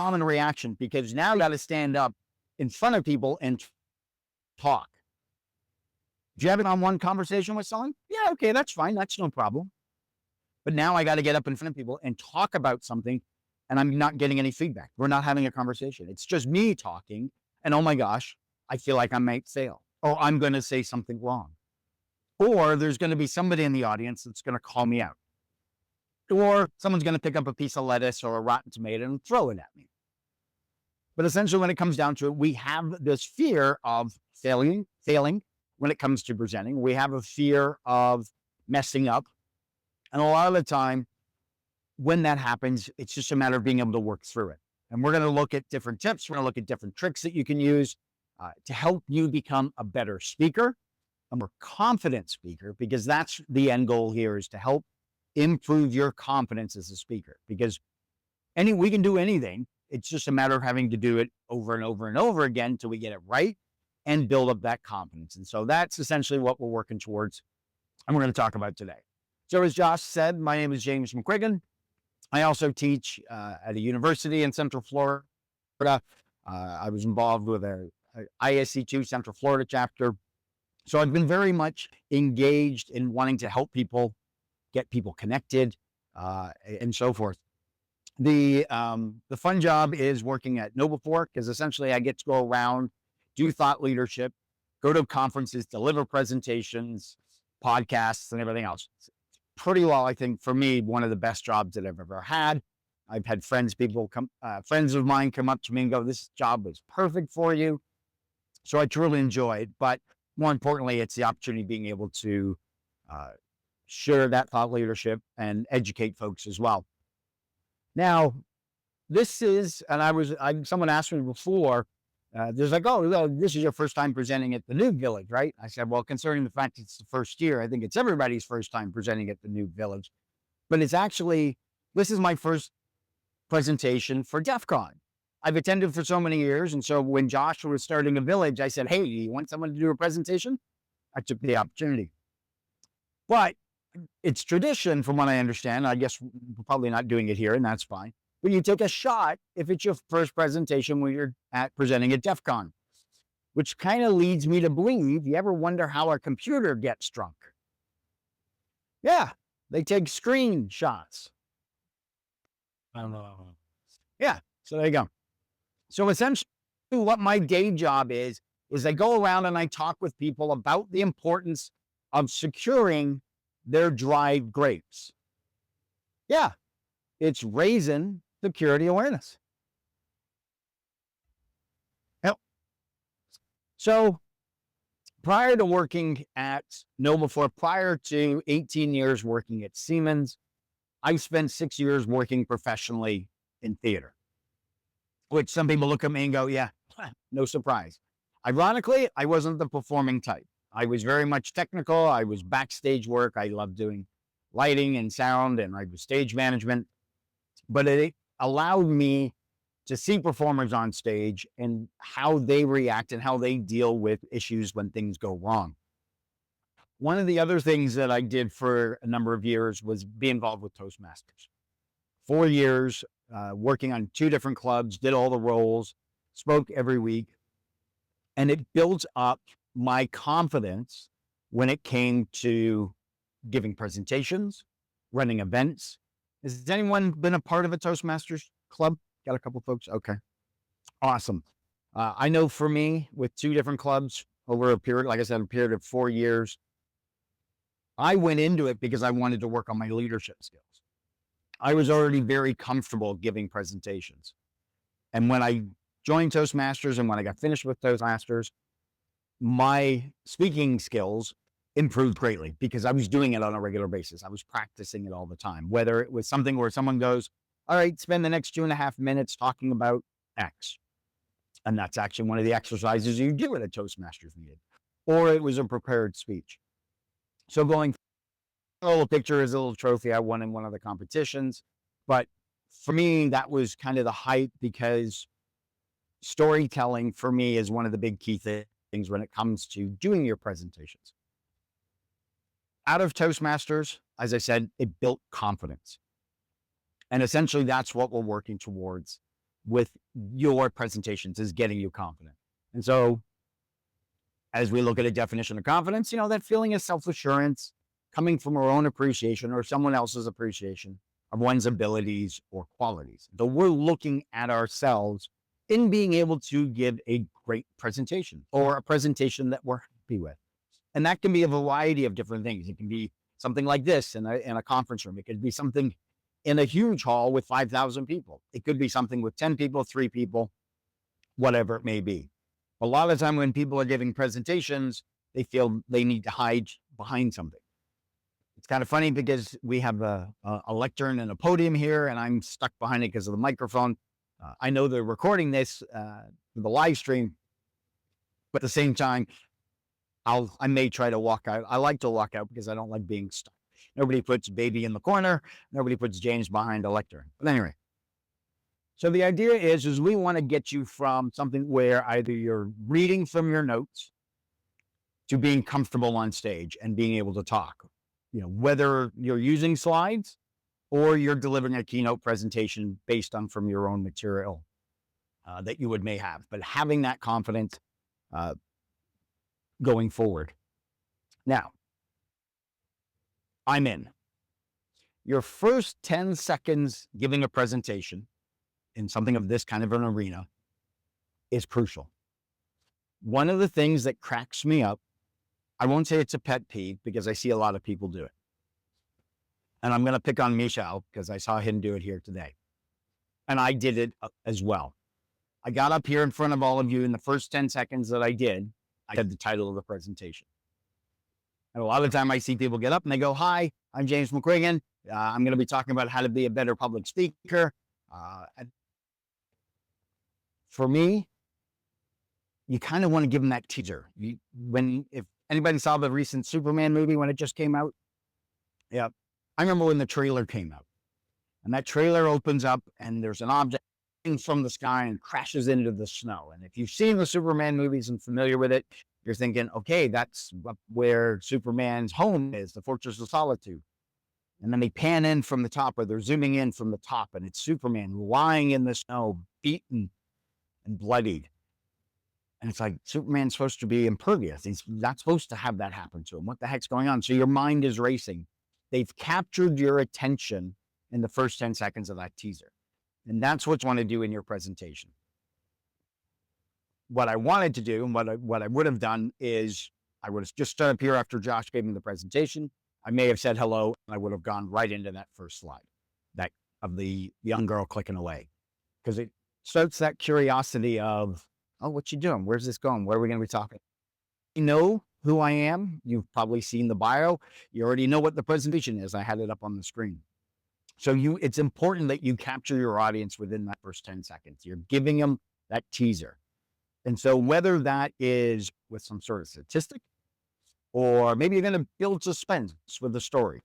common reaction because now you got to stand up in front of people and talk. Do you have an on-one conversation with someone? Yeah, okay, that's fine. That's no problem. But now I got to get up in front of people and talk about something, and I'm not getting any feedback. We're not having a conversation. It's just me talking, and oh my gosh, I feel like I might fail, or I'm going to say something wrong, or there's going to be somebody in the audience that's going to call me out, or someone's going to pick up a piece of lettuce or a rotten tomato and throw it at me. But essentially, when it comes down to it, we have this fear of failing when it comes to presenting. We have a fear of messing up. And a lot of the time, when that happens, it's just a matter of being able to work through it. And we're going to look at different tips. We're going to look at different tricks that you can use to help you become a better speaker, a more confident speaker, because that's the end goal here, is to help improve your confidence as a speaker. Because we can do anything. It's just a matter of having to do it over and over and over again until we get it right and build up that confidence. And so that's essentially what we're working towards and we're going to talk about today. So as Josh said, my name is James McQuiggan. I also teach at a university in Central Florida. I was involved with a ISC2 Central Florida chapter. So I've been very much engaged in wanting to help people, get people connected, and so forth. The fun job is working at NoobVillage, because essentially I get to go around, do thought leadership, go to conferences, deliver presentations, podcasts, and everything else. It's pretty well, I think, for me, one of the best jobs that I've ever had. I've had friends of mine come up to me and go, "This job was perfect for you." So I truly enjoy it. But more importantly, it's the opportunity of being able to share that thought leadership and educate folks as well. Now, this is, and someone asked me before, there's like, "Oh, well, this is your first time presenting at the NoobVillage, right?" I said, well, considering the fact it's the first year, I think it's everybody's first time presenting at the NoobVillage. But this is my first presentation for DEF CON. I've attended for so many years. And so when Josh was starting a village, I said, "Hey, do you want someone to do a presentation?" I took the opportunity. But it's tradition, from what I understand. I guess we're probably not doing it here, and that's fine. But you take a shot if it's your first presentation when you're presenting at DEF CON, which kind of leads me to believe, you ever wonder how a computer gets drunk? Yeah, they take screenshots. I don't know. Yeah, so there you go. So essentially what my day job is I go around and I talk with people about the importance of securing their dried grapes. Yeah, it's raising security awareness. Yep. So prior to working at NoobVillage, prior to 18 years working at Siemens, I spent 6 years working professionally in theater, which some people look at me and go, "Yeah, no surprise." Ironically, I wasn't the performing type. I was very much technical. I was backstage work. I loved doing lighting and sound, and I was stage management. But it allowed me to see performers on stage and how they react and how they deal with issues when things go wrong. One of the other things that I did for a number of years was be involved with Toastmasters. 4 years, working on 2 different clubs, did all the roles, spoke every week, and it built up my confidence when it came to giving presentations, running events. Has anyone been a part of a Toastmasters club? Got a couple folks? Okay. Awesome. I know for me, with 2 different clubs over a period, like I said, a period of 4 years, I went into it because I wanted to work on my leadership skills. I was already very comfortable giving presentations. And when I joined Toastmasters and when I got finished with Toastmasters, my speaking skills improved greatly because I was doing it on a regular basis. I was practicing it all the time, whether it was something where someone goes, "All right, spend the next 2.5 minutes talking about X." And that's actually one of the exercises you do at a Toastmasters meeting, or it was a prepared speech. So a little picture is a little trophy I won in one of the competitions. But for me, that was kind of the hype, because storytelling for me is one of the big key things when it comes to doing your presentations. Out of Toastmasters, as I said, it built confidence. And essentially that's what we're working towards with your presentations is getting you confident. And so as we look at a definition of confidence, that feeling of self-assurance coming from our own appreciation or someone else's appreciation of one's abilities or qualities. So we're looking at ourselves in being able to give a great presentation or a presentation that we're happy with. And that can be a variety of different things. It can be something like this in a conference room. It could be something in a huge hall with 5,000 people. It could be something with 10 people, 3 people, whatever it may be. A lot of the time when people are giving presentations, they feel they need to hide behind something. It's kind of funny because we have a lectern and a podium here, and I'm stuck behind it because of the microphone. I know they're recording this for the live stream, but at the same time, I may try to walk out. I like to walk out because I don't like being stuck. Nobody puts baby in the corner. Nobody puts James behind a lectern. But anyway, so the idea is we want to get you from something where either you're reading from your notes to being comfortable on stage and being able to talk. Whether you're using slides or you're delivering a keynote presentation based on from your own material that you may have, but having that confidence going forward. Now, I'm in. Your first 10 seconds giving a presentation in something of this kind of an arena is crucial. One of the things that cracks me up, I won't say it's a pet peeve because I see a lot of people do it. And I'm going to pick on Michel because I saw him do it here today. And I did it as well. I got up here in front of all of you in the first 10 seconds that I did, I had the title of the presentation. And a lot of the time I see people get up and they go, "Hi, I'm James McQuiggan. I'm going to be talking about how to be a better public speaker." For me, you kind of want to give them that teaser. If anybody saw the recent Superman movie when it just came out, yeah, I remember when the trailer came out, and that trailer opens up and there's an object from the sky and crashes into the snow. And if you've seen the Superman movies and familiar with it, you're thinking, okay, that's where Superman's home is, the Fortress of Solitude. And then they pan in from the top, or they're zooming in from the top, and it's Superman lying in the snow, beaten and bloodied. And it's like, Superman's supposed to be impervious. He's not supposed to have that happen to him. What the heck's going on? So your mind is racing. They've captured your attention in the first 10 seconds of that teaser. And that's what you want to do in your presentation. What I wanted to do, and what I would have done is I would have just stood up here after Josh gave me the presentation. I may have said hello, and I would have gone right into that first slide, that of the young girl clicking away. Because it starts that curiosity of, oh, what you doing? Where's this going? What are we going to be talking? You know who I am. You've probably seen the bio. You already know what the presentation is. I had it up on the screen. So it's important that you capture your audience within that first 10 seconds. You're giving them that teaser. And so whether that is with some sort of statistic, or maybe you're going to build suspense with the story.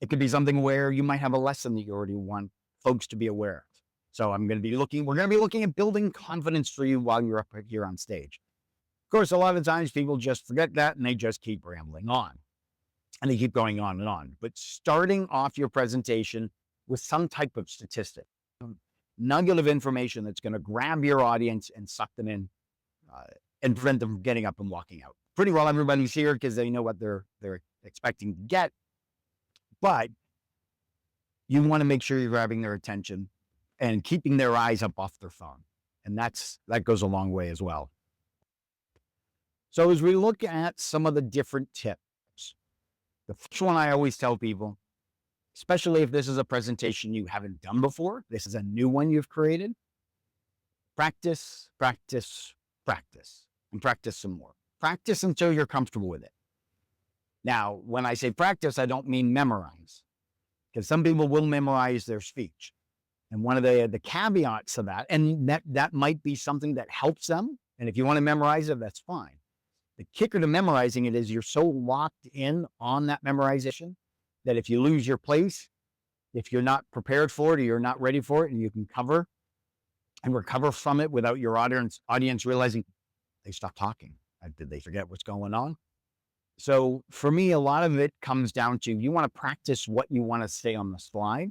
It could be something where you might have a lesson that you already want folks to be aware of. So we're going to be looking at building confidence for you while you're up here on stage. Of course, a lot of times people just forget that and they just keep rambling on. And they keep going on and on. But starting off your presentation with some type of statistic, nugget of information that's going to grab your audience and suck them in and prevent them from getting up and walking out. Pretty well everybody's here because they know what they're expecting to get. But you want to make sure you're grabbing their attention and keeping their eyes up off their phone. And that goes a long way as well. So as we look at some of the different tips, the first one I always tell people, especially if this is a presentation you haven't done before, this is a new one you've created, practice, practice, practice, and practice some more. Practice until you're comfortable with it. Now, when I say practice, I don't mean memorize, because some people will memorize their speech. And one of the caveats of that, and that might be something that helps them. And if you want to memorize it, that's fine. The kicker to memorizing it is you're so locked in on that memorization that if you lose your place, if you're not prepared for it or you're not ready for it, and you can cover and recover from it without your audience realizing they stopped talking. Did they forget what's going on? So for me, a lot of it comes down to you want to practice what you want to say on the slide,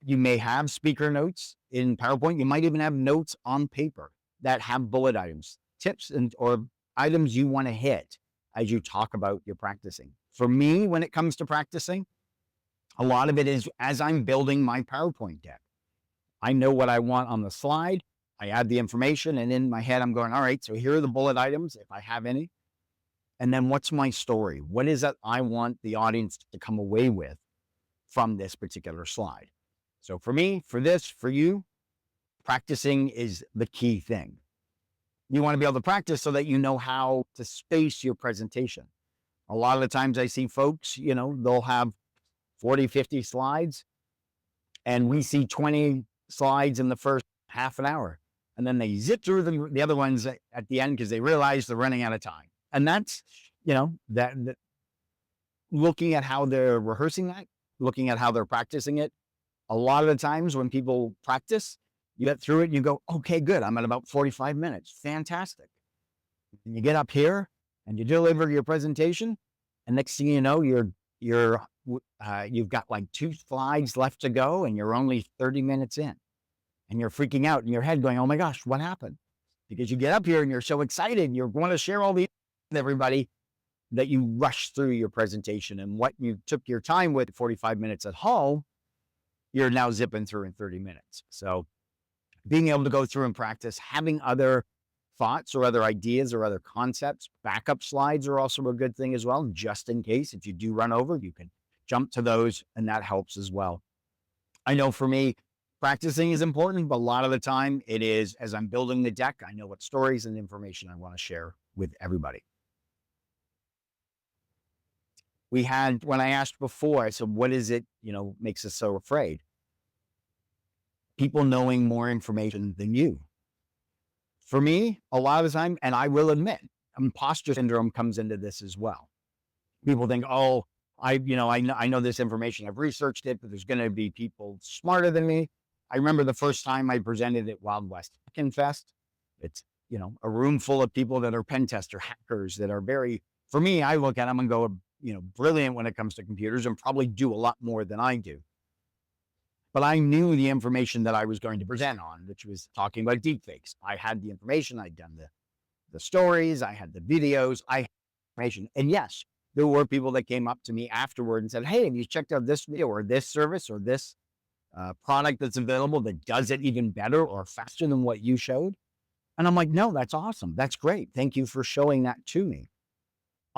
You may have speaker notes in PowerPoint. You might even have notes on paper that have bullet items, tips, or items you want to hit as you talk about your practicing. For me, when it comes to practicing, a lot of it is as I'm building my PowerPoint deck. I know what I want on the slide. I add the information, and in my head, I'm going, all right, so here are the bullet items, if I have any. And then what's my story? What is it I want the audience to come away with from this particular slide? So for me, for this, for you, practicing is the key thing. You want to be able to practice so that you know how to space your presentation. A lot of the times I see folks, they'll have 40, 50 slides, and we see 20 slides in the first half an hour. And then they zip through the other ones at the end because they realize they're running out of time. And that's, that looking at how they're rehearsing that, looking at how they're practicing it. A lot of the times when people practice, you get through it and you go, okay, good. I'm at about 45 minutes. Fantastic. And you get up here and you deliver your presentation. And next thing you know, you've got like 2 slides left to go and you're only 30 minutes in. And you're freaking out in your head going, oh my gosh, what happened? Because you get up here and you're so excited. You want to share all the with everybody that you rush through your presentation, and what you took your time with 45 minutes at home, you're now zipping through in 30 minutes. So being able to go through and practice, having other thoughts or other ideas or other concepts, backup slides are also a good thing as well. Just in case, if you do run over, you can jump to those and that helps as well. I know for me, practicing is important, but a lot of the time it is as I'm building the deck, I know what stories and information I want to share with everybody. When I asked before, I said, what is it, makes us so afraid? People knowing more information than you. For me, a lot of the time, and I will admit, imposter syndrome comes into this as well. People think, oh, I know this information, I've researched it, but there's going to be people smarter than me. I remember the first time I presented at Wild West Hackin' Fest. It's, a room full of people that are pen tester hackers that are for me, I look at them and go, brilliant when it comes to computers and probably do a lot more than I do. But I knew the information that I was going to present on, which was talking about deepfakes. I had the information, I'd done the stories, I had the videos, I had information. And yes, there were people that came up to me afterward and said, hey, have you checked out this video or this service or this product that's available that does it even better or faster than what you showed? And I'm like, no, that's awesome. That's great. Thank you for showing that to me.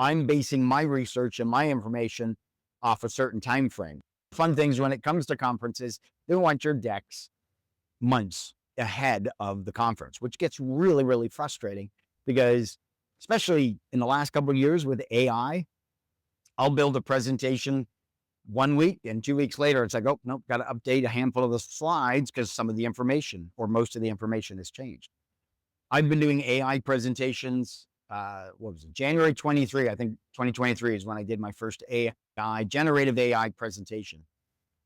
I'm basing my research and my information off a certain time frame. Fun things when it comes to conferences, they want your decks months ahead of the conference, which gets really, really frustrating because especially in the last couple of years with AI, I'll build a presentation 1 week and 2 weeks later, it's like, oh, nope, got to update a handful of the slides because some of the information or most of the information has changed. I've been doing AI presentations, January 23, I think 2023 is when I did my first generative AI presentation.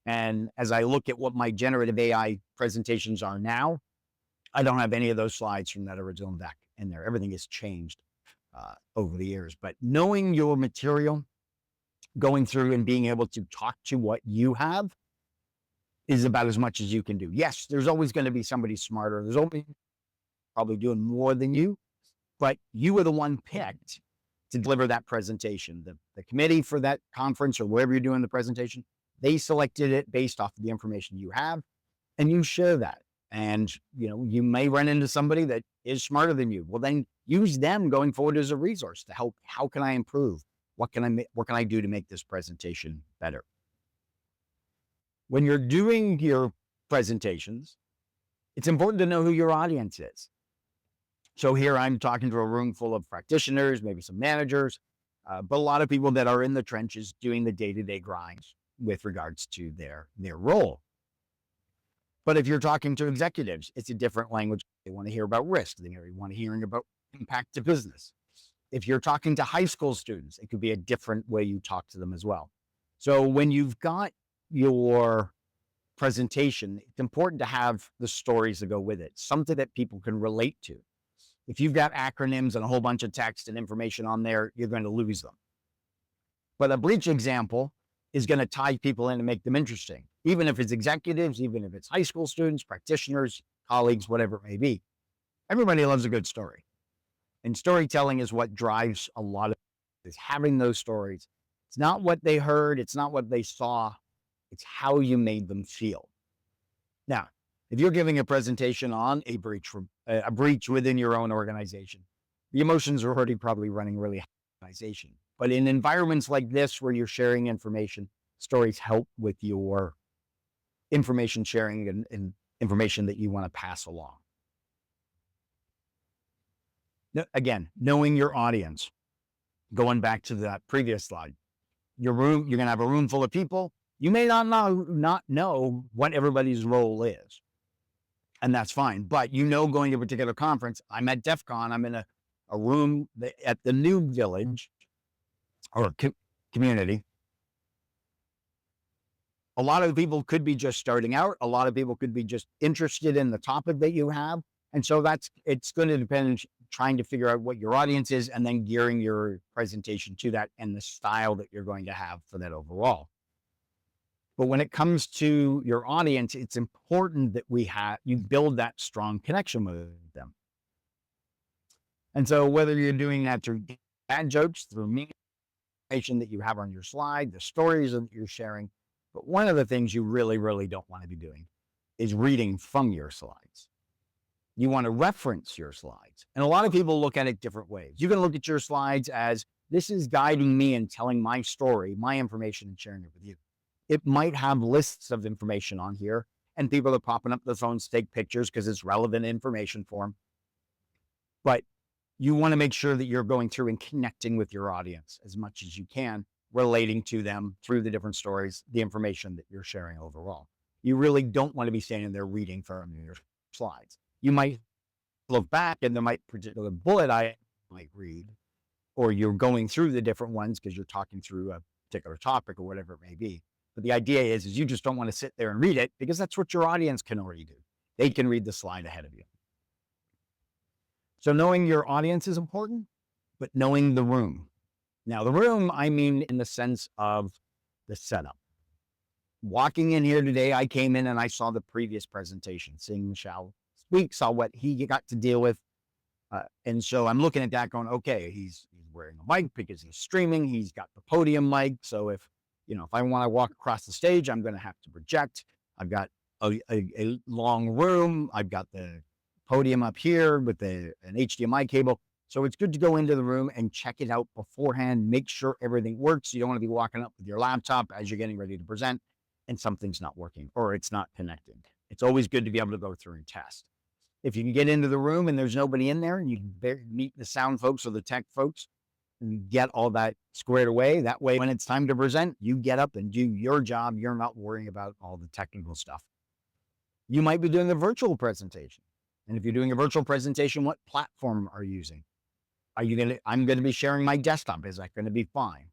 And as I look at what my generative AI presentations are now, I don't have any of those slides from that original deck in there. Everything has changed over the years. But knowing your material, going through and being able to talk to what you have is about as much as you can do. Yes, there's always going to be somebody smarter. There's always probably doing more than you, but you were the one picked to deliver that presentation. The committee for that conference or wherever you're doing the presentation, they selected it based off of the information you have, and you share that. And, you may run into somebody that is smarter than you. Well, then use them going forward as a resource to help. How can I improve? What can I do to make this presentation better? When you're doing your presentations, it's important to know who your audience is. So here I'm talking to a room full of practitioners, maybe some managers, but a lot of people that are in the trenches doing the day-to-day grinds with regards to their role. But if you're talking to executives, it's a different language. They want to hear about risk. They want to hear about impact to business. If you're talking to high school students, it could be a different way you talk to them as well. So when you've got your presentation, it's important to have the stories that go with it, something that people can relate to. If you've got acronyms and a whole bunch of text and information on there, you're going to lose them. But a breach example is going to tie people in and make them interesting, even if it's executives, even if it's high school students, practitioners, colleagues, whatever it may be. Everybody loves a good story. And storytelling is what drives a lot of it, is having those stories. It's not what they heard. It's not what they saw. It's how you made them feel. Now, if you're giving a presentation on a breach within your own organization, the emotions are already probably running really high in the organization. But in environments like this, where you're sharing information, stories help with your information sharing and information that you want to pass along. Again, knowing your audience. Going back to that previous slide, you're going to have a room full of people. You may not know what everybody's role is, and that's fine. But going to a particular conference, I'm at DEF CON, I'm in a room at the NoobVillage or community. A lot of people could be just starting out. A lot of people could be just interested in the topic that you have. And so it's going to depend on trying to figure out what your audience is and then gearing your presentation to that and the style that you're going to have for that overall. But when it comes to your audience, it's important that you build that strong connection with them. And so whether you're doing that through dad jokes, through information that you have on your slide, the stories that you're sharing, but one of the things you really, really don't want to be doing is reading from your slides. You want to reference your slides. And a lot of people look at it different ways. You can look at your slides as, this is guiding me and telling my story, my information, and sharing it with you. It might have lists of information on here, and people are popping up their phones to take pictures because it's relevant information for them. But you want to make sure that you're going through and connecting with your audience as much as you can, relating to them through the different stories, the information that you're sharing overall. You really don't want to be standing there reading from your slides. You might look back and there might be a particular bullet I might read, or you're going through the different ones because you're talking through a particular topic or whatever it may be. But the idea is you just don't want to sit there and read it, because that's what your audience can already do. They can read the slide ahead of you. So knowing your audience is important, but knowing the room. Now, the room, I mean in the sense of the setup. Walking in here today, I came in and I saw the previous presentation, seeing Michelle speak, saw what he got to deal with. And so I'm looking at that going, okay, he's wearing a mic because he's streaming. He's got the podium mic. So if I want to walk across the stage, I'm going to have to project. I've got a long room. I've got the podium up here with an HDMI cable. So it's good to go into the room and check it out beforehand, make sure everything works. You don't want to be walking up with your laptop as you're getting ready to present and something's not working or it's not connected. It's always good to be able to go through and test. If you can get into the room and there's nobody in there and you can meet the sound folks or the tech folks and get all that squared away, that way when it's time to present, you get up and do your job. You're not worrying about all the technical stuff. You might be doing a virtual presentation. And if you're doing a virtual presentation, what platform are you using? I'm going to be sharing my desktop. Is that going to be fine?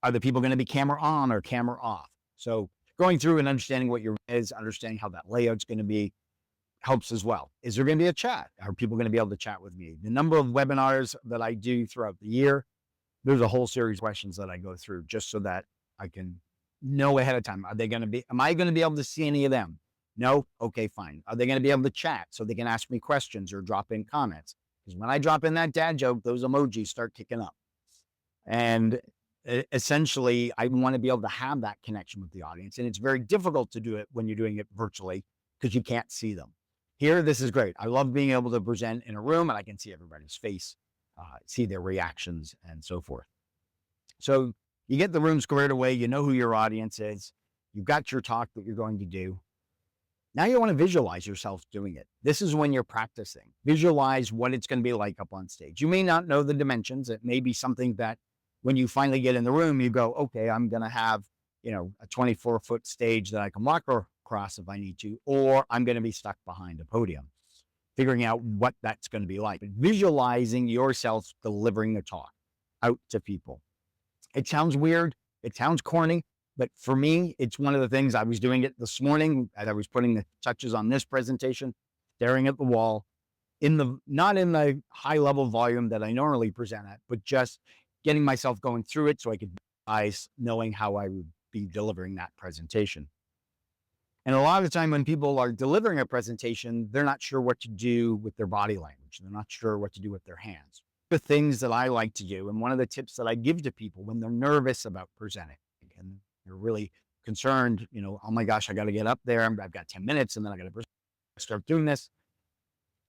Are the people going to be camera on or camera off? So going through and understanding what your is, understanding how that layout's going to be, helps as well. Is there going to be a chat? Are people going to be able to chat with me? The number of webinars that I do throughout the year, there's a whole series of questions that I go through just so that I can know ahead of time. Am I going to be able to see any of them? No? Okay, fine. Are they going to be able to chat so they can ask me questions or drop in comments? Because when I drop in that dad joke, those emojis start kicking up. And essentially, I want to be able to have that connection with the audience. And it's very difficult to do it when you're doing it virtually because you can't see them. Here, this is great. I love being able to present in a room and I can see everybody's face, see their reactions and so forth. So you get the room squared away. You know who your audience is. You've got your talk that you're going to do. Now you want to visualize yourself doing it. This is when you're practicing. Visualize what it's going to be like up on stage. You may not know the dimensions. It may be something that when you finally get in the room, you go, okay, I'm going to have, a 24-foot stage that I can walk across if I need to, or I'm going to be stuck behind a podium, figuring out what that's going to be like. But visualizing yourself delivering the talk out to people. It sounds weird. It sounds corny. But for me, it's one of the things. I was doing it this morning as I was putting the touches on this presentation, staring at the wall, not in the high level volume that I normally present at, but just getting myself going through it so I could knowing how I would be delivering that presentation. And a lot of the time when people are delivering a presentation, they're not sure what to do with their body language. They're not sure what to do with their hands. The things that I like to do, and one of the tips that I give to people when they're nervous about presenting and they're really concerned, oh my gosh, I got to get up there. I've got 10 minutes and then I got to start doing this.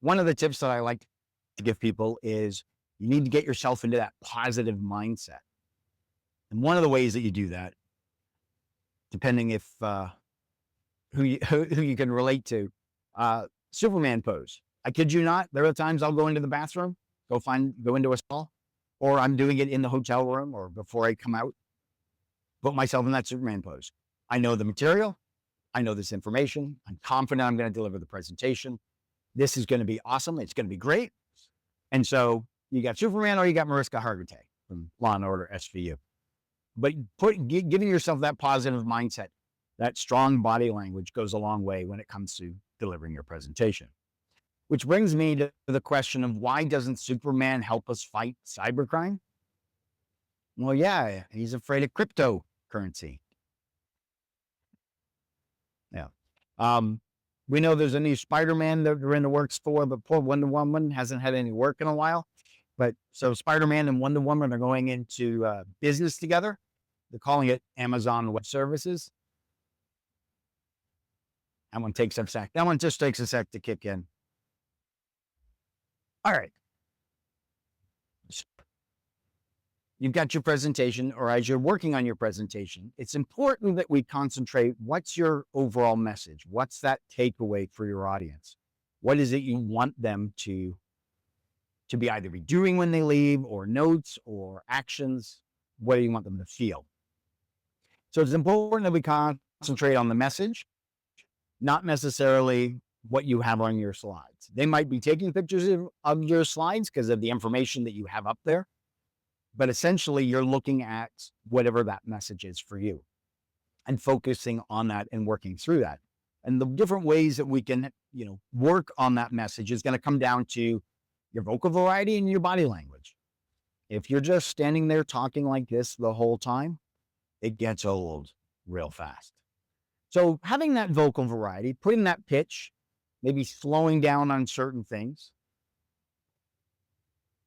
One of the tips that I like to give people is you need to get yourself into that positive mindset. And one of the ways that you do that, depending if who you can relate to, Superman pose. I kid you not, there are times I'll go into the bathroom, go into a stall, or I'm doing it in the hotel room or before I come out, put myself in that Superman pose. I know the material. I know this information. I'm confident I'm going to deliver the presentation. This is going to be awesome. It's going to be great. And so you got Superman or you got Mariska Hargitay from Law & Order SVU. But giving yourself that positive mindset, that strong body language goes a long way when it comes to delivering your presentation. Which brings me to the question of why doesn't Superman help us fight cybercrime? Well, yeah, he's afraid of cryptocurrency. Yeah. We know there's a new Spider-Man that we're in the works for, but poor Wonder Woman hasn't had any work in a while. But so Spider-Man and Wonder Woman are going into business together. They're calling it Amazon Web Services. That one takes a sec. That one just takes a sec to kick in. All right. You've got your presentation, or as you're working on your presentation, it's important that we concentrate. What's your overall message? What's that takeaway for your audience? What is it you want them to be either be doing when they leave, or notes or actions? What do you want them to feel? So it's important that we concentrate on the message, not necessarily what you have on your slides. They might be taking pictures of your slides because of the information that you have up there. But essentially, you're looking at whatever that message is for you and focusing on that and working through that. And the different ways that we can, work on that message is going to come down to your vocal variety and your body language. If you're just standing there talking like this the whole time, it gets old real fast. So having that vocal variety, putting that pitch, maybe slowing down on certain things,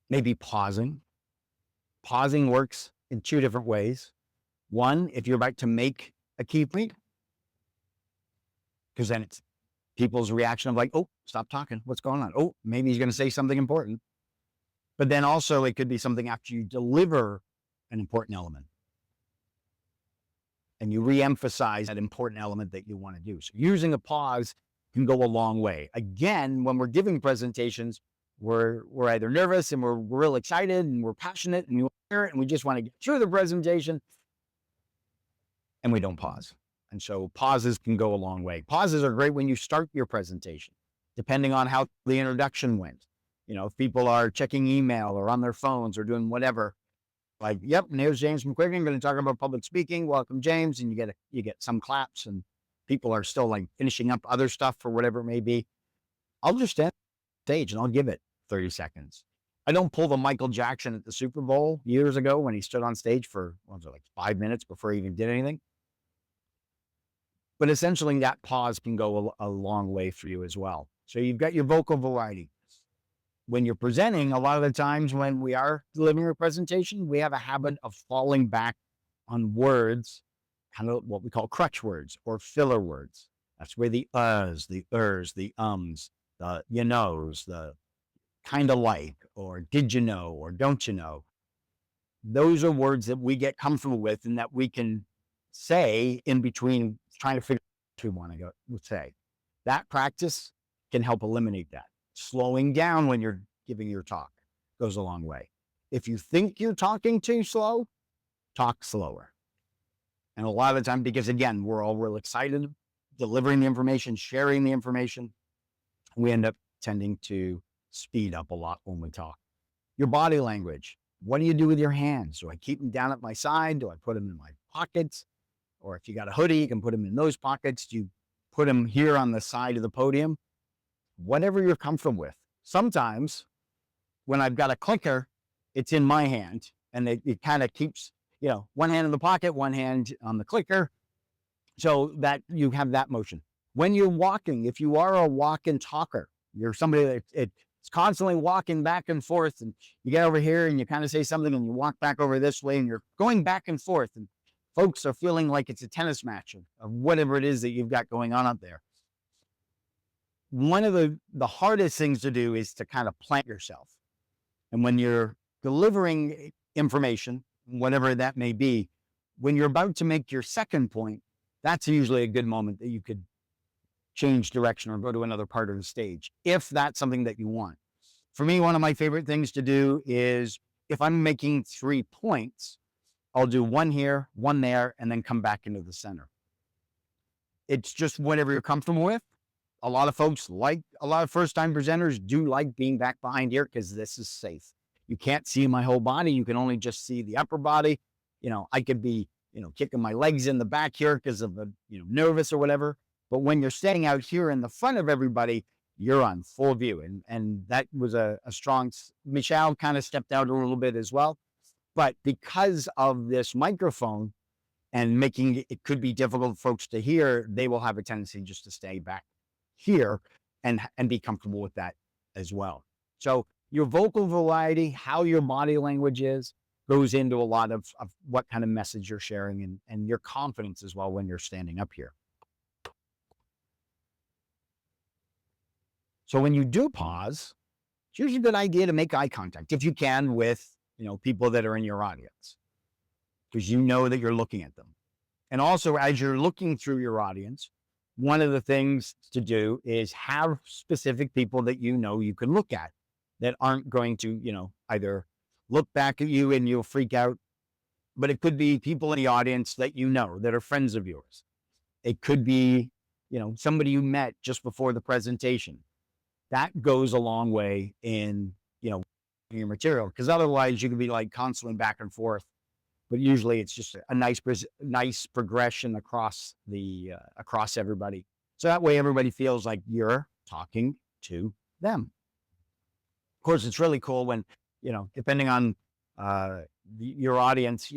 maybe pausing. Pausing works in two different ways. One, if you're about to make a key point, because then it's people's reaction of like, oh, stop talking. What's going on? Oh, maybe he's going to say something important. But then also it could be something after you deliver an important element. And you reemphasize that important element that you want to do. So using a pause can go a long way. Again, when we're giving presentations, we're either nervous and we're real excited and we're passionate and we just want to get through the presentation, and we don't pause. And so pauses can go a long way. Pauses are great when you start your presentation, depending on how the introduction went. If people are checking email or on their phones or doing whatever, like, yep, and here's James McQuiggan, I'm going to talk about public speaking. Welcome, James. And you get some claps and people are still like finishing up other stuff for whatever it may be. I'll just stand on stage and I'll give it 30 seconds. I don't pull the Michael Jackson at the Super Bowl years ago when he stood on stage for, like 5 minutes before he even did anything. But essentially that pause can go a long way for you as well. So you've got your vocal variety. When you're presenting, a lot of the times when we are delivering a presentation, we have a habit of falling back on words, kind of what we call crutch words or filler words. That's where the uhs, the ers, the ums, the you knows, the kind of like, or did you know, or don't you know. Those are words that we get comfortable with and that we can say in between trying to figure out what we want to say. That practice can help eliminate that. Slowing down when you're giving your talk goes a long way. If you think you're talking too slow, talk slower. And a lot of the time, because again, we're all real excited, delivering the information, sharing the information, we end up tending to speed up a lot when we talk. Your body language. What do you do with your hands? Do I keep them down at my side? Do I put them in my pockets? Or if you got a hoodie, you can put them in those pockets. Do you put them here on the side of the podium? Whatever you're comfortable with. Sometimes when I've got a clicker, it's in my hand and it kind of keeps, one hand in the pocket, one hand on the clicker, so that you have that motion. When you're walking, if you are a walk and talker, you're somebody that it's constantly walking back and forth, and you get over here and you kind of say something and you walk back over this way and you're going back and forth, and folks are feeling like it's a tennis match of whatever it is that you've got going on up there. One of the hardest things to do is to kind of plant yourself. And when you're delivering information, whatever that may be, when you're about to make your second point, that's usually a good moment that you could change direction or go to another part of the stage, if that's something that you want. For me, one of my favorite things to do is, if I'm making 3 points, I'll do one here, one there, and then come back into the center. It's just whatever you're comfortable with. A lot of folks a lot of first-time presenters do like being back behind here because this is safe. You can't see my whole body. You can only just see the upper body. I could be, kicking my legs in the back here because of nervous or whatever. But when you're standing out here in the front of everybody, you're on full view. And that was a strong, Michelle kind of stepped out a little bit as well. But because of this microphone and making it could be difficult for folks to hear, they will have a tendency just to stay back here and be comfortable with that as well. So your vocal variety, how your body language is, goes into a lot of what kind of message you're sharing, and your confidence as well when you're standing up here. So when you do pause, it's usually a good idea to make eye contact, if you can, with people that are in your audience, because you know that you're looking at them. And also, as you're looking through your audience, one of the things to do is have specific people that you can look at, that aren't going to, either look back at you and you'll freak out, but it could be people in the audience that that are friends of yours. It could be, somebody you met just before the presentation. That goes a long way in, your material, because otherwise you can be like constantly back and forth. But usually it's just a nice progression across everybody. So that way everybody feels like you're talking to them. Of course, it's really cool when, depending on your audience,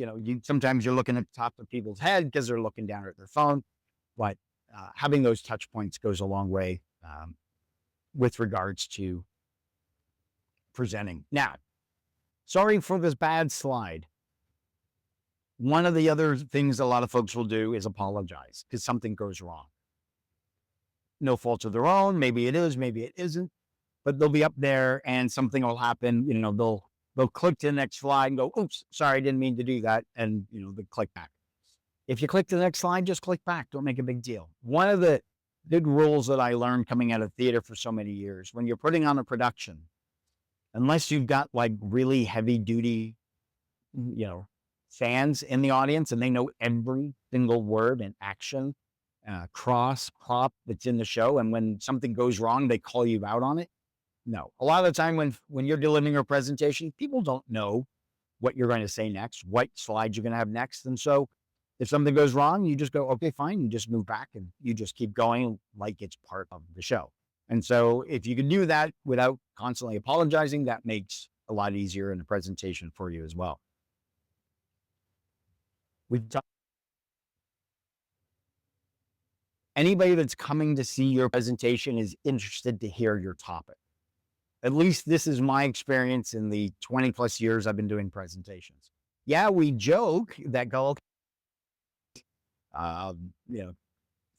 sometimes you're looking at the top of people's head because they're looking down at their phone. But having those touch points goes a long way with regards to presenting. Now, sorry for this bad slide. One of the other things a lot of folks will do is apologize because something goes wrong. No fault of their own. Maybe it is, maybe it isn't, but they'll be up there and something will happen. They'll click to the next slide and go, oops, sorry, I didn't mean to do that. And, they click back. If you click to the next slide, just click back. Don't make a big deal. One of the big rules that I learned coming out of theater for so many years, when you're putting on a production, unless you've got like really heavy duty, fans in the audience and they know every single word and action, cross prop that's in the show, and when something goes wrong, they call you out on it. No, a lot of the time when you're delivering a presentation, people don't know what you're going to say next, what slides you're going to have next. And so if something goes wrong, you just go, okay, fine. You just move back and you just keep going like it's part of the show. And so if you can do that without constantly apologizing, that makes a lot easier in the presentation for you as well. Anybody that's coming to see your presentation is interested to hear your topic. At least this is my experience in the 20 plus years I've been doing presentations. Yeah, we joke that go,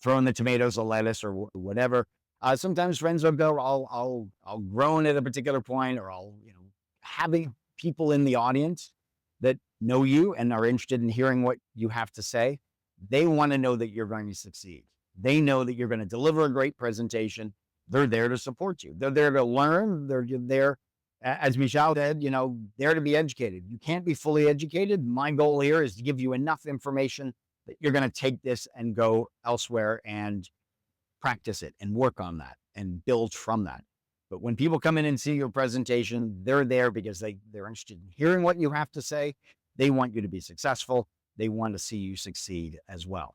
throwing the tomatoes or lettuce or whatever. Sometimes friends will go, I'll groan at a particular point, or having people in the audience that know you and are interested in hearing what you have to say. They want to know that you're going to succeed. They know that you're going to deliver a great presentation. They're there to support you. They're there to learn. They're there, as Michelle said, there to be educated. You can't be fully educated. My goal here is to give you enough information that you're going to take this and go elsewhere and practice it and work on that and build from that. But when people come in and see your presentation, they're there because they're interested in hearing what you have to say. They want you to be successful. They want to see you succeed as well.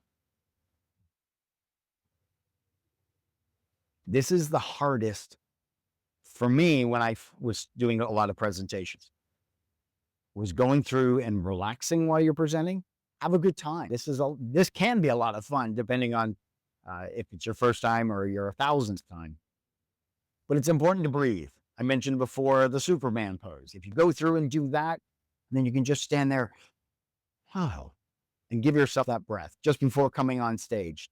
This is the hardest for me when I was doing a lot of presentations. was going through and relaxing while you're presenting, have a good time. This can be a lot of fun, depending on if it's your first time or your 1,000th time. But it's important to breathe. I mentioned before the Superman pose. If you go through and do that, then you can just stand there, wow, and give yourself that breath just before coming on stage.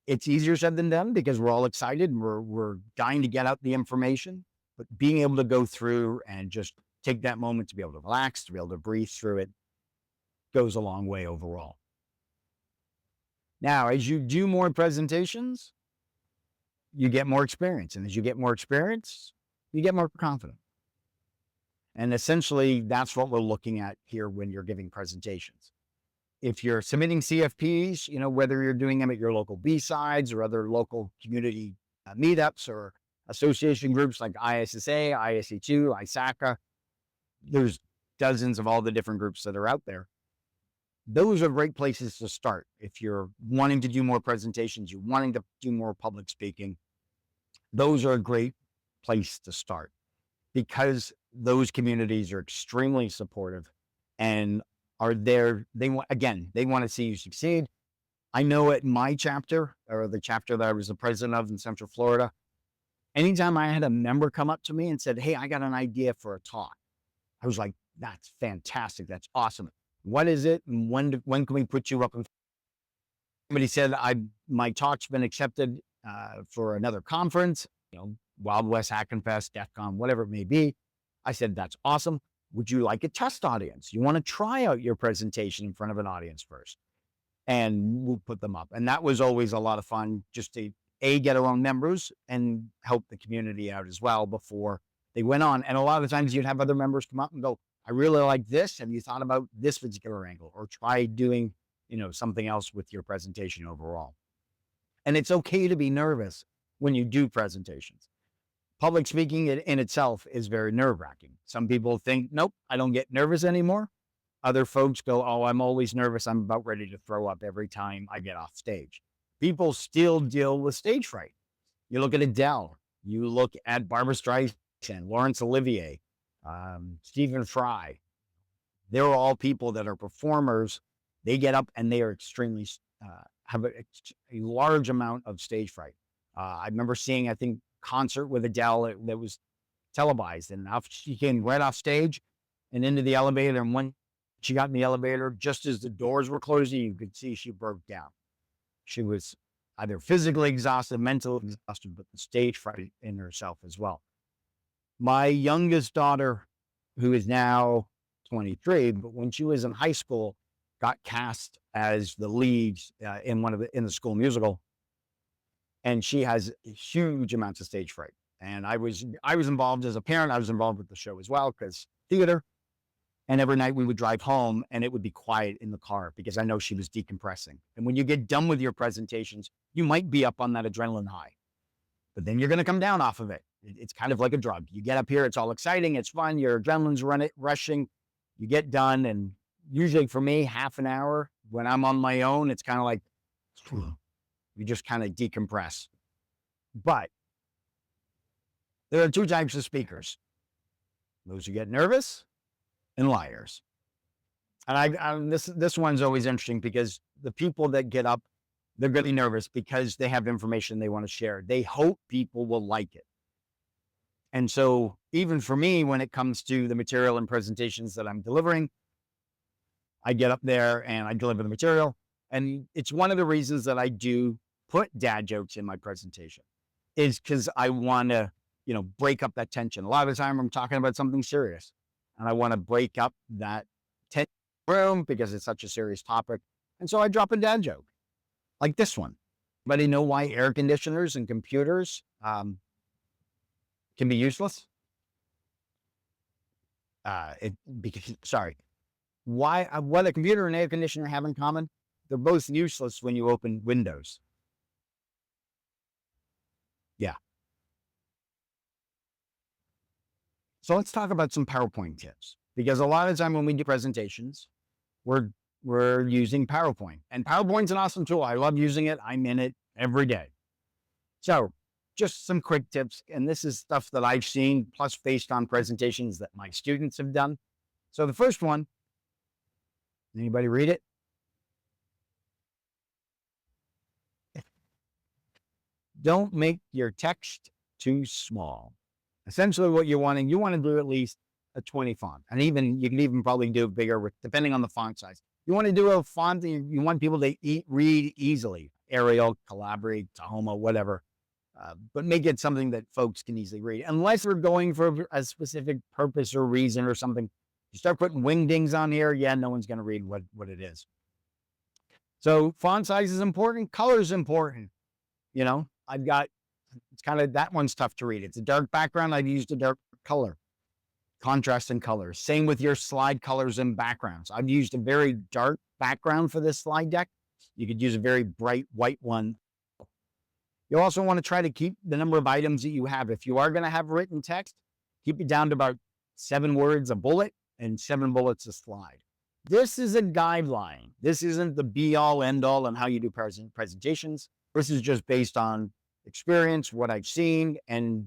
It's easier said than done because we're all excited and we're dying to get out the information. But being able to go through and just take that moment to be able to relax, to be able to breathe through it, goes a long way overall. Now, as you do more presentations, you get more experience. And as you get more experience, you get more confident. And essentially, that's what we're looking at here when you're giving presentations. If you're submitting CFPs, whether you're doing them at your local B-sides or other local community meetups or association groups like ISSA, ISE2, ISACA, there's dozens of all the different groups that are out there. Those are great places to start. If you're wanting to do more presentations, you're wanting to do more public speaking, those are a great place to start because those communities are extremely supportive and are there. They want to see you succeed. I know at my chapter, or the chapter that I was the president of in Central Florida, anytime I had a member come up to me and said, "Hey, I got an idea for a talk," I was like, "That's fantastic. That's awesome. What is it? And when can we put you up?" Somebody said, my talk's been accepted for another conference, Wild West Hackin' Fest, DEF CON, whatever it may be. I said, "That's awesome. Would you like a test audience? You want to try out your presentation in front of an audience first?" And we'll put them up. And that was always a lot of fun, just to get our own members and help the community out as well before they went on. And a lot of the times you'd have other members come up and go, "I really like this. Have you thought about this particular angle?" Or try doing, something else with your presentation overall. And it's okay to be nervous when you do presentations. Public speaking in itself is very nerve-wracking. Some people think, "Nope, I don't get nervous anymore." Other folks go, "Oh, I'm always nervous. I'm about ready to throw up every time I get off stage." People still deal with stage fright. You look at Adele, you look at Barbra Streisand, Laurence Olivier, Stephen Fry. They're all people that are performers. They get up and they are extremely, have a large amount of stage fright. I remember seeing, I think, concert with Adele that was televised, and she came right off stage and into the elevator. And when she got in the elevator, just as the doors were closing, you could see she broke down. She was either physically exhausted, mentally exhausted, but the stage fright in herself as well. My youngest daughter, who is now 23, but when she was in high school, got cast as the lead in the school musical. And she has huge amounts of stage fright. And I was involved as a parent. I was involved with the show as well, because theater. And every night we would drive home and it would be quiet in the car because I know she was decompressing. And when you get done with your presentations, you might be up on that adrenaline high, but then you're going to come down off of it. It's kind of like a drug. You get up here, it's all exciting, it's fun, your adrenaline's rushing, you get done. And usually for me, half an hour when I'm on my own, it's kind of like, you just kind of decompress. But there are two types of speakers: those who get nervous and liars. And this one's always interesting because the people that get up, they're really nervous because they have information they want to share. They hope people will like it. And so even for me, when it comes to the material and presentations that I'm delivering, I get up there and I deliver the material. And it's one of the reasons that I do put dad jokes in my presentation, is because I want to, break up that tension. A lot of the time I'm talking about something serious and I want to break up that tension room because it's such a serious topic. And so I drop a dad joke like this one. Anybody know why air conditioners and computers can be useless? What a computer and air conditioner have in common? They're both useless when you open Windows. Yeah. So let's talk about some PowerPoint tips, because a lot of the time when we do presentations, we're using PowerPoint, and PowerPoint's an awesome tool. I love using it. I'm in it every day. So just some quick tips. And this is stuff that I've seen, plus based on presentations that my students have done. So the first one, anybody read it? Don't make your text too small. Essentially what you want to do at least a 20 font. And even you can even probably do it bigger depending on the font size. You want to do a font that you want people to read easily. Arial, Calabri, Tahoma, whatever. But make it something that folks can easily read. Unless we're going for a specific purpose or reason or something. You start putting wingdings on here, yeah, no one's going to read what it is. So font size is important. Color is important. You know, it's kind of, that one's tough to read. It's a dark background. I've used a dark color. Contrast in colors. Same with your slide colors and backgrounds. I've used a very dark background for this slide deck. You could use a very bright white one. You also want to try to keep the number of items that you have. If you are going to have written text, keep it down to about 7 words a bullet and 7 bullets a slide. This is a guideline. This isn't the be-all, end-all on how you do presentations. This is just based on experience, what I've seen, and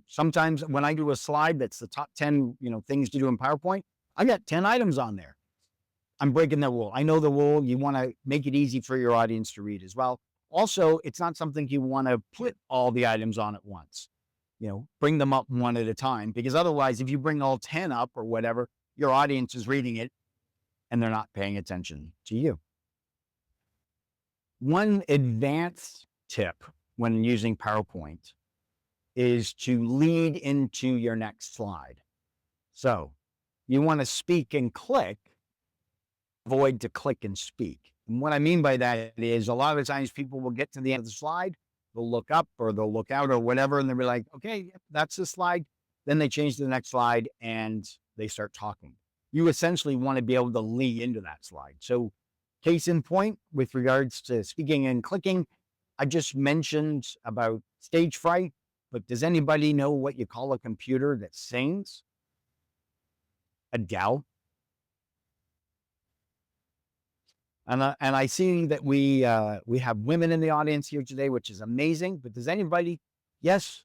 sometimes when I do a slide that's the top 10, things to do in PowerPoint, I got 10 items on there. I'm breaking the rule. I know the rule. You want to make it easy for your audience to read as well. Also, it's not something you want to put all the items on at once. Bring them up one at a time, because otherwise, if you bring all 10 up or whatever, your audience is reading it and they're not paying attention to you. One advanced tip when using PowerPoint is to lead into your next slide. So you want to speak and click, avoid to click and speak. And what I mean by that is a lot of the times people will get to the end of the slide, they'll look up or they'll look out or whatever, and they'll be like, okay, that's the slide. Then they change to the next slide and they start talking. You essentially want to be able to lead into that slide. So case in point, with regards to speaking and clicking, I just mentioned about stage fright, but does anybody know what you call a computer that sings? Adele. And I see that we have women in the audience here today, which is amazing. But does anybody? Yes,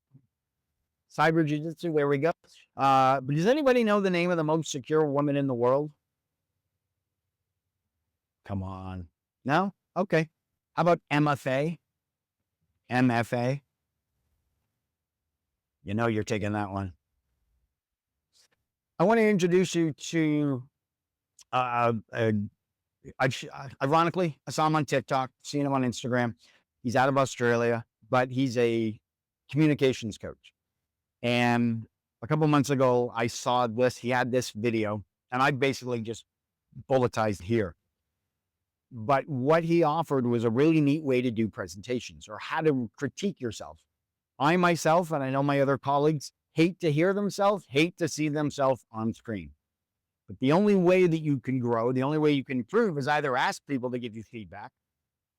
cyber jiu-jitsu. There we go. But does anybody know the name of the most secure woman in the world? Come on. No? Okay. How about MFA? MFA? You're taking that one. I want to introduce you to, ironically, I saw him on TikTok, seen him on Instagram. He's out of Australia, but he's a communications coach. And a couple months ago, I saw this. He had this video, and I basically just bulletized here. But what he offered was a really neat way to do presentations or how to critique yourself. I myself, and I know my other colleagues, hate to hear themselves, hate to see themselves on screen. But the only way that you can grow, the only way you can improve is either ask people to give you feedback,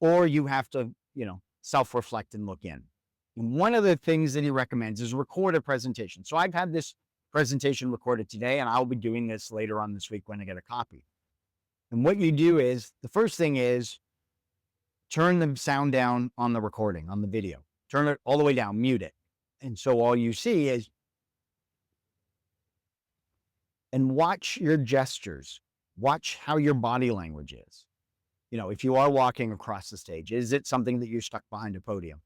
or you have to, self-reflect and look in. And one of the things that he recommends is record a presentation. So I've had this presentation recorded today, and I'll be doing this later on this week when I get a copy. And what you do is, the first thing is turn the sound down on the recording, on the video. Turn it all the way down, mute it. And so all you see is, and watch your gestures. Watch how your body language is. If you are walking across the stage, is it something that you're stuck behind a podium?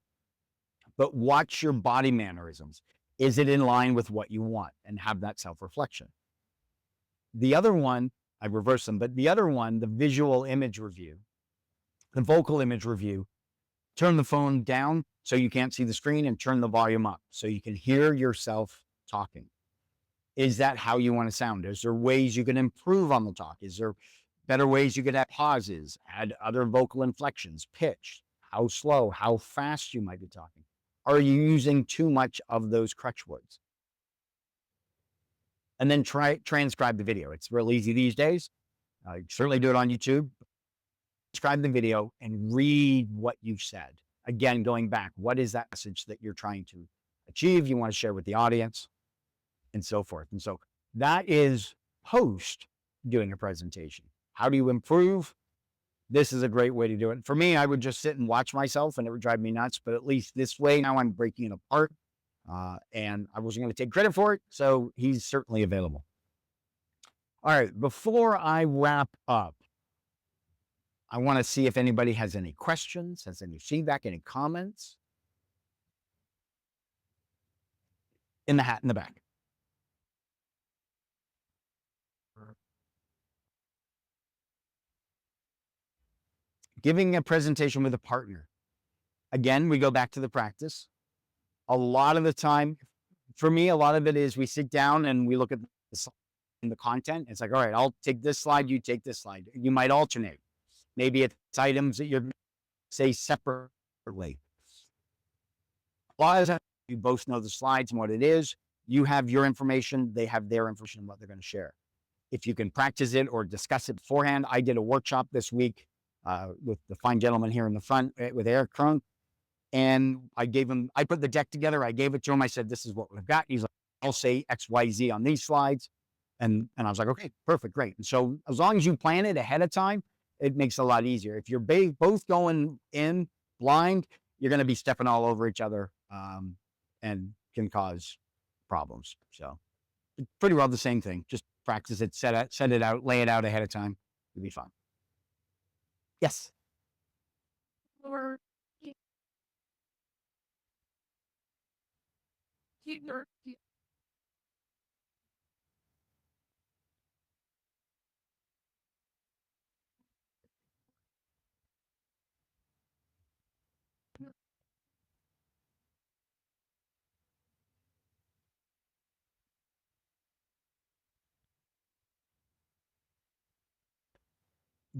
But watch your body mannerisms. Is it in line with what you want? And have that self-reflection. The other one, I reversed them, but the other one, the visual image review, the vocal image review, turn the phone down so you can't see the screen and turn the volume up so you can hear yourself talking. Is that how you want to sound? Is there ways you can improve on the talk? Is there better ways you could add pauses, add other vocal inflections, pitch, how slow, how fast you might be talking? Are you using too much of those crutch words? And then transcribe the video. It's real easy these days. Certainly do it on YouTube. Transcribe the video and read what you've said. Again, going back, what is that message that you're trying to achieve? You want to share with the audience, and so forth. And so that is post doing a presentation. How do you improve? This is a great way to do it. For me, I would just sit and watch myself and it would drive me nuts. But at least this way, now I'm breaking it apart. And I wasn't going to take credit for it. So he's certainly available. All right, before I wrap up, I want to see if anybody has any questions, has any feedback, any comments. In the hat in the back. Giving a presentation with a partner. Again, we go back to the practice. A lot of the time, for me, a lot of it is we sit down and we look at the content. It's like, all right, I'll take this slide, you take this slide. You might alternate. Maybe it's items that you're say separately. A lot of the time, you both know the slides and what it is. You have your information, they have their information and what they're going to share. If you can practice it or discuss it beforehand. I did a workshop this week with the fine gentleman here in the front with Eric Krohn. And I put the deck together. I gave it to him. I said, this is what we've got. He's like, I'll say X, Y, Z on these slides. And I was like, okay, perfect, great. And so as long as you plan it ahead of time, it makes it a lot easier. If you're both going in blind, you're going to be stepping all over each other and can cause problems. So pretty well the same thing. Just practice it, set it out, lay it out ahead of time. It'll be fun. Yes.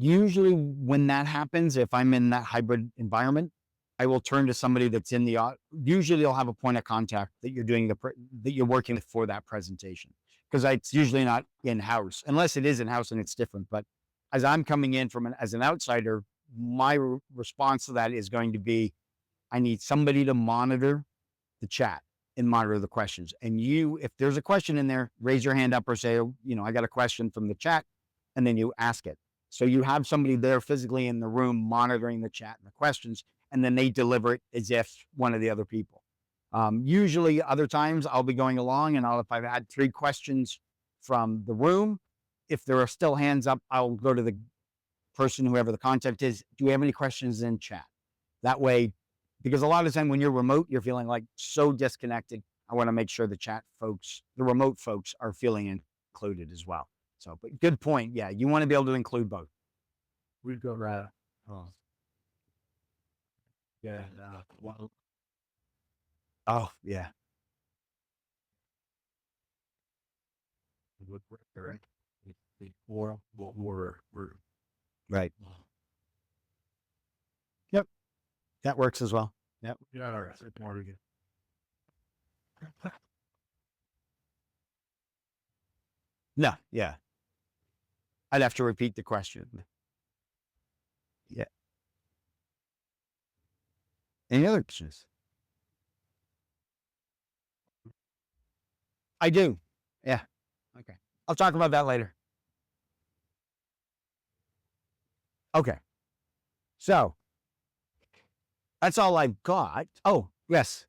Usually when that happens, if I'm in that hybrid environment, I will turn to somebody that's in the, usually they'll have a point of contact that you're doing that you're working with for that presentation. Because it's usually not in-house, unless it is in-house and it's different. But as I'm coming in as an outsider, my response to that is going to be, I need somebody to monitor the chat and monitor the questions. And if there's a question in there, raise your hand up or say, I got a question from the chat, and then you ask it. So you have somebody there physically in the room monitoring the chat and the questions, and then they deliver it as if one of the other people. Usually other times I'll be going along and if I've had 3 questions from the room, if there are still hands up, I'll go to the person, whoever the contact is, do we have any questions in chat? That way, because a lot of the time when you're remote, you're feeling like so disconnected. I want to make sure the remote folks are feeling included as well. So, but good point. Yeah, you want to be able to include both. We'd go right. Yeah. Well. Oh, yeah. Right. Or we're right. Yep. That works as well. Yep. Yeah. All right. More again. No. Yeah. I'd have to repeat the question. Yeah. Any other questions? I do. Yeah. Okay. I'll talk about that later. Okay. So that's all I've got. Oh, yes.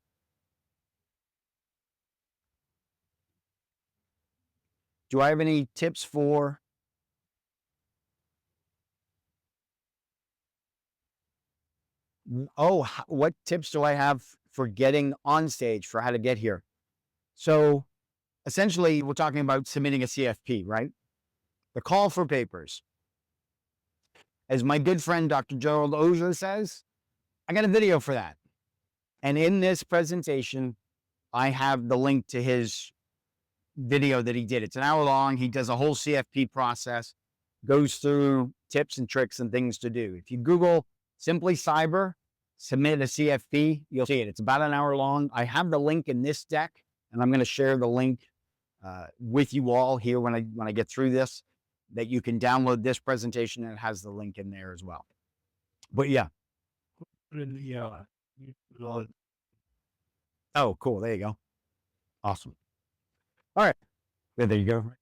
Do I have any tips for? Oh, what tips do I have for getting on stage, for how to get here? So essentially, we're talking about submitting a CFP, right? The call for papers. As my good friend, Dr. Gerald Ozier says, I got a video for that. And in this presentation, I have the link to his video that he did. It's an hour long. He does a whole CFP process, goes through tips and tricks and things to do. If you Google Simply Cyber, submit a CFP, you'll see it. It's about an hour long. I have the link in this deck, and I'm going to share the link with you all here when I get through this, that you can download this presentation, and it has the link in there as well. But yeah. Yeah. Oh, cool. There you go. Awesome. All right. There you go.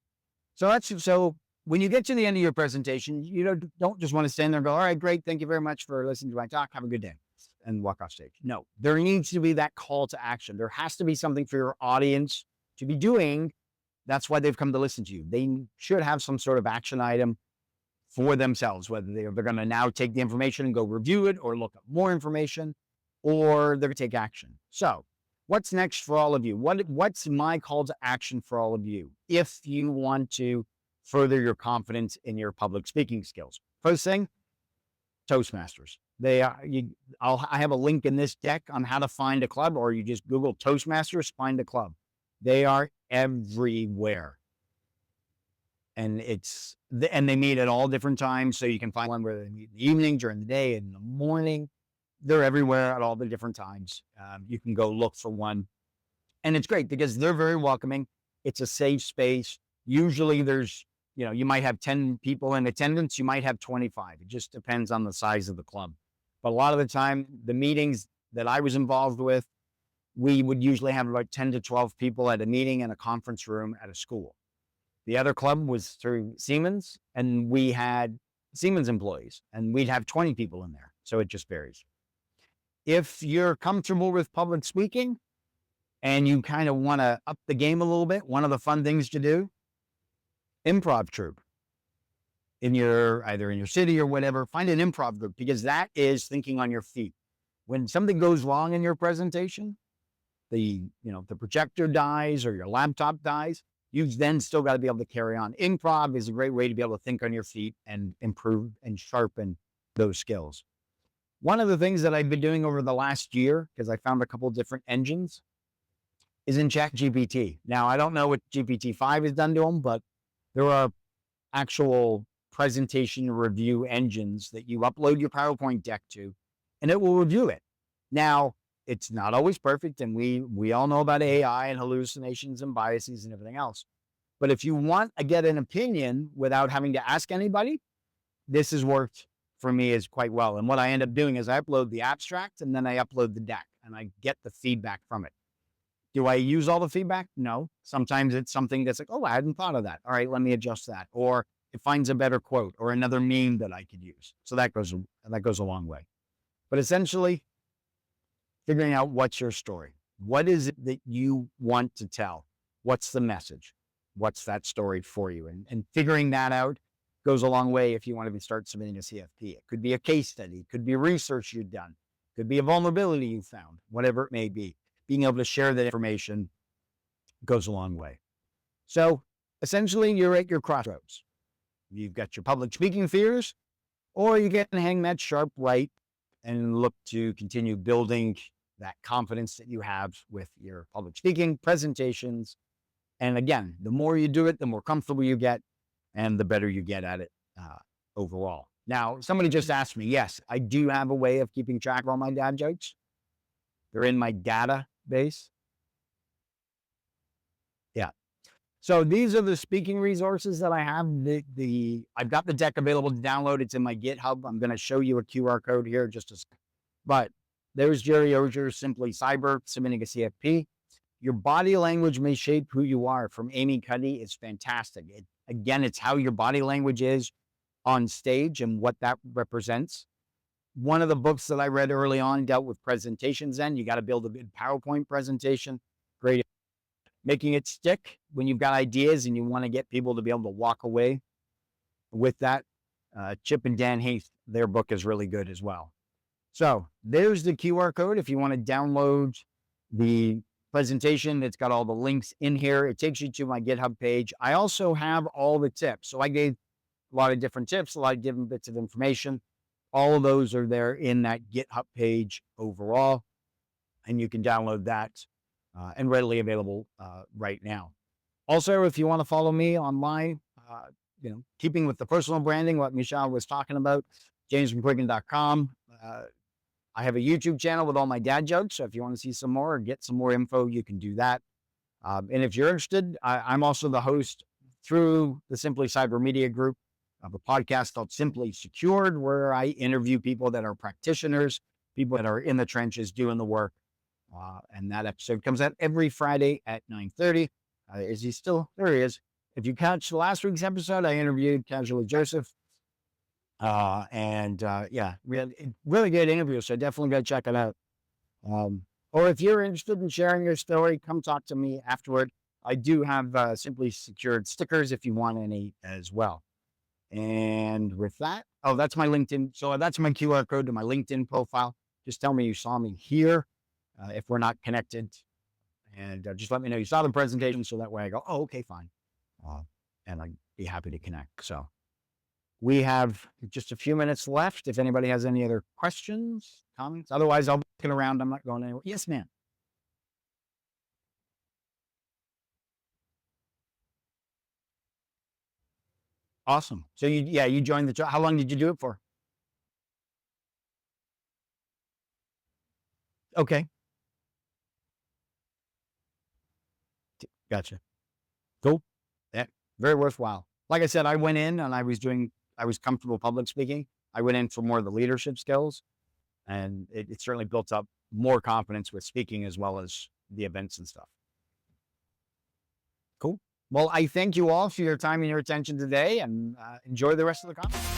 So when you get to the end of your presentation, you don't just want to stand there and go, all right, great. Thank you very much for listening to my talk. Have a good day, and walk off stage. No, there needs to be that call to action. There has to be something for your audience to be doing That's why they've come to listen to you. They should have some sort of action item for themselves, whether they're going to now take the information and go review it or look up more information, or they're going to take action. So what's next for all of you? What's my call to action for all of you if you want to further your confidence in your public speaking skills? First thing, Toastmasters. I have a link in this deck on how to find a club, or you just Google Toastmasters, find a club. They are everywhere. And they meet at all different times. So you can find one where they meet in the evening, during the day, in the morning. They're everywhere at all the different times. You can go look for one. And it's great because they're very welcoming. It's a safe space. Usually there's, you might have 10 people in attendance. You might have 25. It just depends on the size of the club. But a lot of the time, the meetings that I was involved with, we would usually have about 10 to 12 people at a meeting in a conference room at a school. The other club was through Siemens, and we had Siemens employees, and we'd have 20 people in there. So it just varies. If you're comfortable with public speaking and you kind of want to up the game a little bit, one of the fun things to do, improv troupe. Either in your city or whatever, find an improv group, because that is thinking on your feet. When something goes wrong in your presentation, the projector dies or your laptop dies, you've then still got to be able to carry on. Improv is a great way to be able to think on your feet and improve and sharpen those skills. One of the things that I've been doing over the last year, because I found a couple different engines, is in ChatGPT. Now, I don't know what GPT-5 has done to them, but there are actual presentation review engines that you upload your PowerPoint deck to, and it will review it. Now, it's not always perfect, and we all know about AI and hallucinations and biases and everything else. But if you want to get an opinion without having to ask anybody, this has worked for me is quite well. And what I end up doing is I upload the abstract and then I upload the deck and I get the feedback from it. Do I use all the feedback? No. Sometimes it's something that's like, oh, I hadn't thought of that. All right, let me adjust that. Or it finds a better quote or another meme that I could use. So that goes a long way. But essentially, figuring out what's your story. What is it that you want to tell? What's the message? What's that story for you? And figuring that out goes a long way if you want to start submitting a CFP. It could be a case study. It could be research you've done. It could be a vulnerability you found, whatever it may be. Being able to share that information goes a long way. So essentially, you're at your crossroads. You've got your public speaking fears, or you get to hang that sharp right and look to continue building that confidence that you have with your public speaking presentations. And again, the more you do it, the more comfortable you get and the better you get at it overall. Now, somebody just asked me, yes, I do have a way of keeping track of all my dad jokes. They're in my database. Yeah. So these are the speaking resources that I have. I've got the deck available to download. It's in my GitHub. I'm going to show you a QR code here but there's Jerry Ogier, Simply Cyber, submitting a CFP. Your body language may shape who you are, from Amy Cuddy. It's fantastic. Again, it's how your body language is on stage and what that represents. One of the books that I read early on dealt with presentations. Then you got to build a good PowerPoint presentation. Great. Making it stick when you've got ideas and you want to get people to be able to walk away with that. Chip and Dan Heath, their book is really good as well. So there's the QR code. If you want to download the presentation, it's got all the links in here. It takes you to my GitHub page. I also have all the tips. So I gave a lot of different tips, a lot of different bits of information. All of those are there in that GitHub page overall, and you can download that and readily available right now. Also, if you want to follow me online, keeping with the personal branding, what Michelle was talking about, jamesmcquiggan.com. I have a YouTube channel with all my dad jokes. So if you want to see some more or get some more info, you can do that. And if you're interested, I'm also the host through the Simply Cyber Media Group of a podcast called Simply Secured, where I interview people that are practitioners, people that are in the trenches doing the work. And that episode comes out every Friday at 9:30. Is he still? There he is. If you catch last week's episode, I interviewed Casually Joseph. Yeah, really good interview. So definitely go check it out. Or if you're interested in sharing your story, come talk to me afterward. I do have Simply Secured stickers if you want any as well. And with that, oh, that's my LinkedIn. So that's my QR code to my LinkedIn profile. Just tell me you saw me here if we're not connected. And just let me know you saw the presentation so that way I go, oh, okay, fine. And I'd be happy to connect. So we have just a few minutes left. If anybody has any other questions, comments, otherwise I'll be looking around. I'm not going anywhere. Yes, ma'am. Awesome. So you joined the job. How long did you do it for? Okay. Gotcha. Cool. Yeah. Very worthwhile. Like I said, I went in and I was comfortable public speaking. I went in for more of the leadership skills, and it certainly built up more confidence with speaking as well as the events and stuff. Cool. Well, I thank you all for your time and your attention today, and enjoy the rest of the conference.